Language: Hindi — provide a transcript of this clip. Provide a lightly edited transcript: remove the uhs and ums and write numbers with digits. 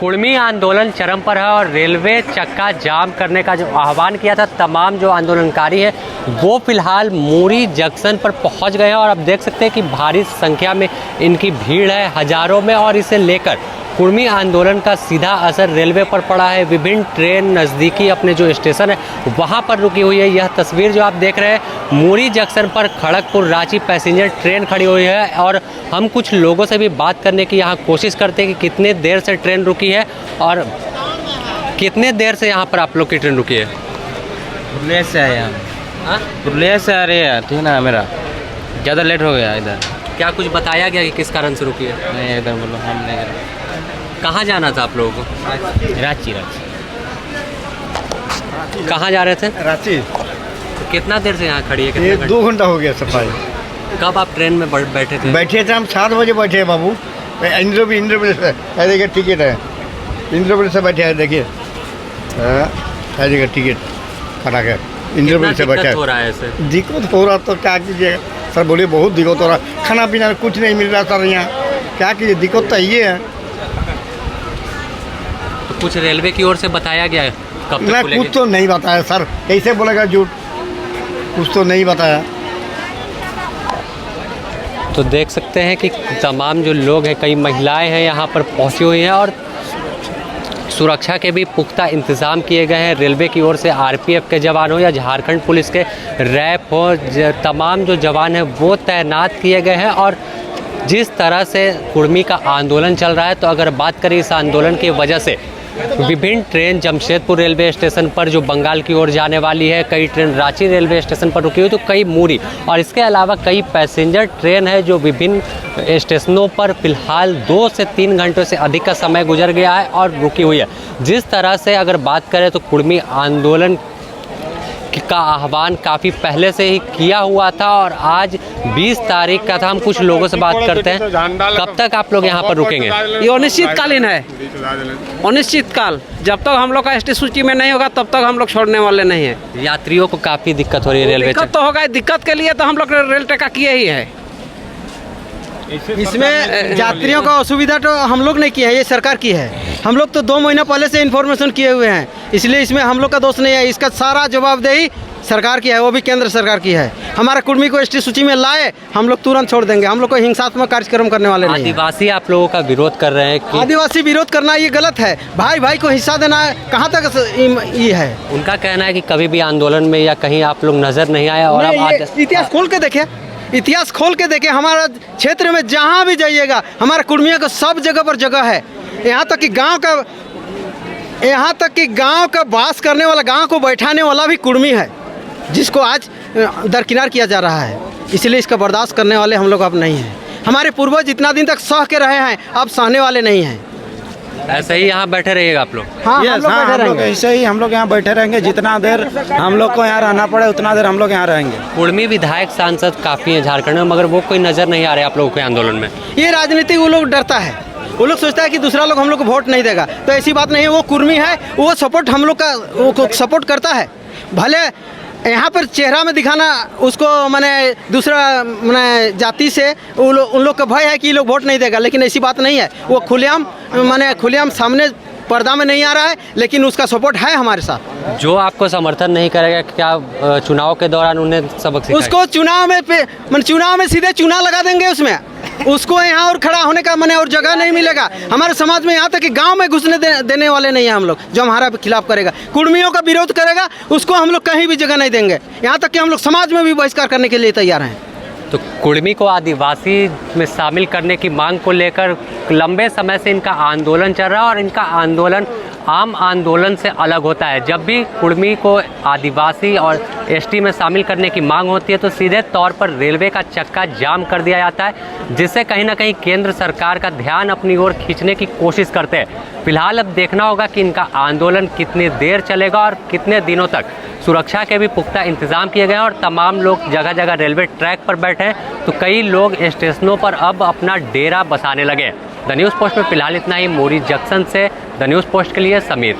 कुर्मी आंदोलन चरम पर है और रेलवे चक्का जाम करने का जो आह्वान किया था तमाम जो आंदोलनकारी है वो फिलहाल मुरी जंक्शन पर पहुंच गए हैं और आप देख सकते हैं कि भारी संख्या में इनकी भीड़ है हजारों में। और इसे लेकर कुर्मी आंदोलन का सीधा असर रेलवे पर पड़ा है। विभिन्न ट्रेन नज़दीकी अपने जो स्टेशन है वहाँ पर रुकी हुई है। यह तस्वीर जो आप देख रहे हैं मुरी जंक्शन पर खड़गपुर रांची पैसेंजर ट्रेन खड़ी हुई है और हम कुछ लोगों से भी बात करने की यहाँ कोशिश करते हैं कि कितने देर से ट्रेन रुकी है और कितने देर से यहाँ पर आप लोग की ट्रेन रुकी है। पुरुलिया से आए हम, पुरुलिया से आ रहे हैं। ठीक ना, मेरा ज़्यादा लेट हो गया इधर। क्या कुछ बताया गया कि किस कारण से रुकी है? नहीं, इधर बोलो हम नहीं। कहाँ जाना था आप लोगों को? रांची। कहाँ जा रहे थे? रांची। तो कितना देर से यहाँ खड़ी है? ये 2 घंटा हो गया सफाई। कब आप ट्रेन में बैठे थे? बैठे थे हम 7 बजे बैठे हैं बाबू। इंद्रब्रिज से देखिए टिकट है, इंद्रब्रिज से बैठे हैं। देखिए टिकट कटा के इंद्रब्रिज से बैठे। हो रहा है ऐसे? दिक्कत हो रहा तो क्या कीजिए सर, बोलिए बहुत दिक्कत हो रहा है। खाना पीना कुछ नहीं मिल रहा सर यहाँ, क्या कीजिए, दिक्कत तो ये है। तो कुछ रेलवे की ओर से बताया गया है कब तक खुलेंगे? कुछ तो नहीं बताया सर, कैसे बोलेगा झूठ, कुछ तो नहीं बताया। तो देख सकते हैं कि तमाम जो लोग हैं, कई महिलाएं हैं यहाँ पर पहुँची हुई हैं और सुरक्षा के भी पुख्ता इंतज़ाम किए गए हैं। रेलवे की ओर से आरपीएफ के जवान हो या झारखंड पुलिस के रैप हो, तमाम जो जवान हैं वो तैनात किए गए हैं। और जिस तरह से कुर्मी का आंदोलन चल रहा है, तो अगर बात करें इस आंदोलन की वजह से विभिन्न ट्रेन जमशेदपुर रेलवे स्टेशन पर जो बंगाल की ओर जाने वाली है, कई ट्रेन रांची रेलवे स्टेशन पर रुकी हुई, तो कई मुरी और इसके अलावा कई पैसेंजर ट्रेन है जो विभिन्न स्टेशनों पर फिलहाल 2 से 3 घंटों से अधिक का समय गुजर गया है और रुकी हुई है। जिस तरह से अगर बात करें तो कुर्मी आंदोलन का आह्वान काफ़ी पहले से ही किया हुआ था और आज 20 तारीख का था। हम कुछ लोगों से बात करते हैं, कब तक आप लोग यहाँ पर रुकेंगे? ये अनिश्चितकालीन है, अनिश्चितकाल। जब तक हम लोग का एसटी सूची में नहीं होगा तब तक हम लोग छोड़ने वाले नहीं हैं। यात्रियों को काफ़ी दिक्कत हो रही है रेलवे? दिक्कत तो होगा, दिक्कत के लिए तो हम लोग रेल टेका किए ही है। इसमें यात्रियों का असुविधा तो हम लोग नहीं किया है, ये सरकार की है। हम लोग तो 2 महीना पहले से इन्फॉर्मेशन किए हुए हैं, इसलिए इसमें हम लोग का दोष नहीं है। इसका सारा जवाबदेही सरकार की है, वो भी केंद्र सरकार की है। हमारा कुर्मी को एसटी सूची में लाए, हम लोग तुरंत छोड़ देंगे। हम लोग को हिंसात्मक कार्यक्रम करने वाले नहीं हैं। आदिवासी आप लोगों का विरोध कर रहे हैं कि आदिवासी विरोध करना ये गलत है। भाई भाई को हिस्सा देना कहाँ तक ये है? उनका कहना है कि कभी भी आंदोलन में या कहीं आप लोग नजर नहीं आए और अब इतिहास खोल के देखे, इतिहास खोल के देखे। हमारा क्षेत्र में जहाँ भी जाइएगा हमारा कुर्मियों का सब जगह पर जगह है। यहाँ तक कि गांव का वास करने वाला, गांव को बैठाने वाला भी कुर्मी है, जिसको आज दरकिनार किया जा रहा है। इसलिए इसका बर्दाश्त करने वाले हम लोग अब नहीं हैं। हमारे पूर्वज जितना दिन तक सह के रहे हैं, अब सहने वाले नहीं हैं। ऐसे ही यहाँ बैठे रहिएगा आप लोग? हाँ, हम लोग ऐसे ही हम लोग यहाँ बैठे रहेंगे। जितना देर हम लोग को यहाँ रहना पड़े उतना देर हम लोग यहाँ रहेंगे। कुर्मी विधायक सांसद काफ़ी हैं झारखंड में, मगर वो कोई नज़र नहीं आ रहे आप लोगों के आंदोलन में। ये राजनीति वो लोग डरता है, वो लोग सोचता है कि दूसरा लोग हम लोग को वोट नहीं देगा, तो ऐसी बात नहीं है। वो कुर्मी है, वो सपोर्ट हम लोग का वो सपोर्ट करता है। भले यहाँ पर चेहरा में दिखाना उसको माने दूसरा माने जाति से उन लोग का भय है कि ये लोग वोट नहीं देगा, लेकिन ऐसी बात नहीं है। वो खुलेआम सामने पर्दा में नहीं आ रहा है, लेकिन उसका सपोर्ट है हमारे साथ। जो आपको समर्थन नहीं करेगा, क्या चुनाव के दौरान उन्हें सबक सिखाएंगे? उसको चुनाव में सीधे चुनाव लगा देंगे, उसमें उसको यहाँ और खड़ा होने का और जगह नहीं मिलेगा। हमारे समाज में यहाँ तक कि गांव में घुसने देने वाले नहीं हैं हम लोग। जो हमारा खिलाफ करेगा, कुर्मियों का विरोध करेगा, उसको हम लोग कहीं भी जगह नहीं देंगे। यहाँ तक कि हम लोग समाज में भी बहिष्कार करने के लिए तैयार हैं। तो कुर्मी को आदिवासी में शामिल करने की मांग को लेकर लंबे समय से इनका आंदोलन चल रहा है और इनका आंदोलन आम आंदोलन से अलग होता है। जब भी कुर्मी को आदिवासी और एसटी में शामिल करने की मांग होती है तो सीधे तौर पर रेलवे का चक्का जाम कर दिया जाता है, जिससे कहीं ना कहीं केंद्र सरकार का ध्यान अपनी ओर खींचने की कोशिश करते हैं। फिलहाल अब देखना होगा कि इनका आंदोलन कितनी देर चलेगा और कितने दिनों तक। सुरक्षा के भी पुख्ता इंतजाम किए गए हैं और तमाम लोग जगह जगह रेलवे ट्रैक पर बैठे हैं, तो कई लोग स्टेशनों पर अब अपना डेरा बसाने लगे। द न्यूज़ पोस्ट में फिलहाल इतना ही। मुरी जंक्शन से द न्यूज़ पोस्ट के लिए समीर।